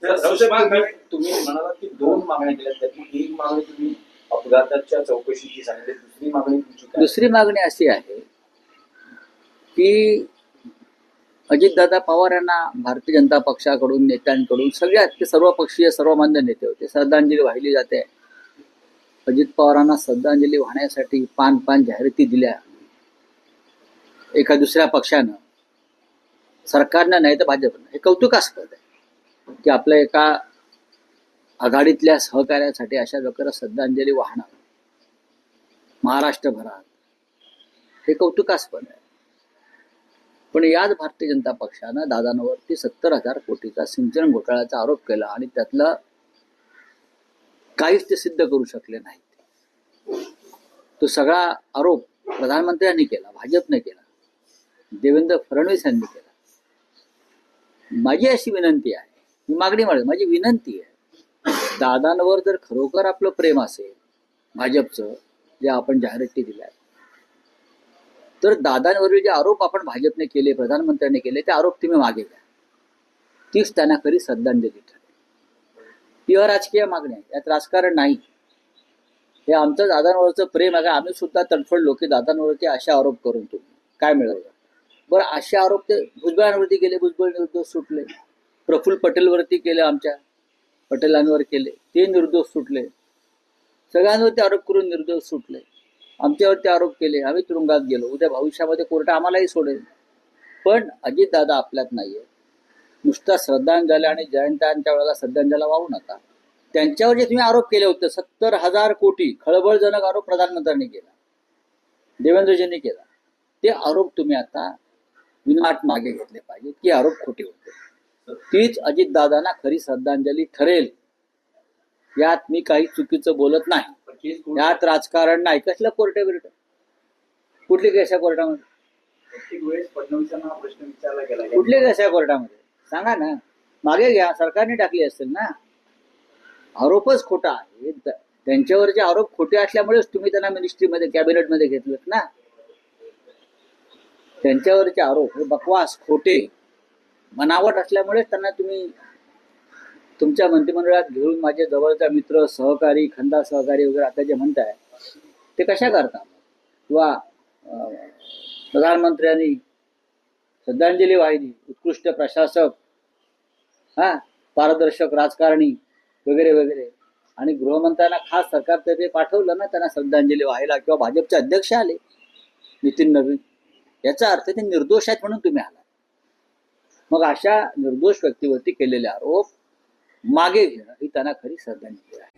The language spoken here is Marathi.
तुम्ही म्हणालात की 2 मागण्या केल्या, त्यातली एक मागणी तुम्ही अपघाताच्या चौकशीची सांगितली, दुसरी मागणी तुमची काय? दुसरी मागणी अशी आहे की अजितदादा पवार यांना भारतीय जनता पक्षाकडून नेत्यांकडून सगळ्यात सर्वपक्षीय सर्वमान्य नेते होते, श्रद्धांजली वाहिली जाते. अजित पवारांना श्रद्धांजली वाहण्यासाठी पान जाहिराती दिल्या एका दुसऱ्या पक्षानं, सरकारनं नाही तर भाजपनं. हे कौतुकास्पद आहे की आपल्या एका आघाडीतल्या सहकार्यासाठी अशा प्रकारे श्रद्धांजली वाहणं महाराष्ट्रभरात हे कौतुकास्पद आहे. पण याच भारतीय जनता पक्षानं दादांवरती 70,000 कोटीचा सिंचन घोटाळ्याचा आरोप केला आणि त्यातलं काहीच ते सिद्ध करू शकले नाहीत. तो सगळा आरोप प्रधानमंत्र्यांनी केला, भाजपने केला, देवेंद्र फडणवीस यांनी केला. माझी अशी विनंती आहे, मी मागणी मांडली, माझी विनंती आहे, दादांवर जर खरोखर आपलं प्रेम असेल भाजपचं, जे आपण जाहिराती दिल्या, तर दादांवरील जे आरोप आपण भाजपने केले, प्रधानमंत्र्यांनी केले, ते आरोप तुम्ही मागे घ्या. तीच त्यांना खरी श्रद्धांजली ठरेल. ती अराजकीय मागणी आहे, यात राजकारण नाही. हे आमचं दादांवरचं प्रेम आहे. आम्ही सुद्धा तडफडलो की दादांवरती असे आरोप करून तुम्ही काय मिळवलं. बरं, असे आरोप ते भुजबळांवरती केले, भुजबळ निर्दोष सुटले. प्रफुल्ल पटेलवरती केले, आमच्या पटेलांवर केले, ते निर्दोष सुटले. सगळ्यांवरती आरोप करून निर्दोष सुटले. आमच्यावरती आरोप केले, आम्ही तुरुंगात गेलो. उद्या भविष्यामध्ये कोर्ट आम्हालाही सोडेल. पण अजितदादा आपल्यात नाहीये. नुसता श्रद्धांजली आणि जयंत्यांच्या वेळेला श्रद्धांजली वाहू नका. त्यांच्यावर जे तुम्ही आरोप केले होते 70,000 कोटी, खळबळजनक आरोप प्रधानमंत्र्यांनी केला, देवेंद्रजींनी केला, ते आरोप तुम्ही आता विनाट मागे घेतले पाहिजे की आरोप खोटे होते. तीच अजितदादांना खरी श्रद्धांजली ठरेल. यात मी काही चुकीचं बोलत नाही. यात राजकारण नाही. कसलं कोर्ट बिर्ट, कुठली केस आहे कोर्टामध्ये? प्रत्येक वेळेस फडणवीसांना हा प्रश्न विचारला गेला, कुठले केस आहे कोर्टामध्ये सांगा ना. मागे घ्या, सरकारने टाकली असेल ना. आरोपच खोटा आहे. त्यांच्यावरचे आरोप खोटे असल्यामुळेच तुम्ही त्यांना मिनिस्ट्रीमध्ये, कॅबिनेटमध्ये घेतलेत ना. त्यांच्यावरचे आरोप हे बकवास, खोटे, बनावट असल्यामुळेच त्यांना तुम्ही तुमच्या मंत्रिमंडळात घेऊन माझे जवळचा मित्र, सहकारी, खंदा सहकारी वगैरे आता जे म्हणताय ते कशा करता? किंवा प्रधानमंत्र्यांनी श्रद्धांजली वाहिली, उत्कृष्ट प्रशासक, पारदर्शक राजकारणी वगैरे वगैरे, आणि गृहमंत्र्यांना खास सरकारतर्फे पाठवलं ना त्यांना श्रद्धांजली वाहायला, किंवा भाजपचे अध्यक्ष आले नितीन नवीन. याचा अर्थ ते निर्दोष आहेत म्हणून तुम्ही आला. मग अशा निर्दोष व्यक्तीवरती केलेले आरोप मागे घेणं ही त्यांना खरी श्रद्धांजली आहे.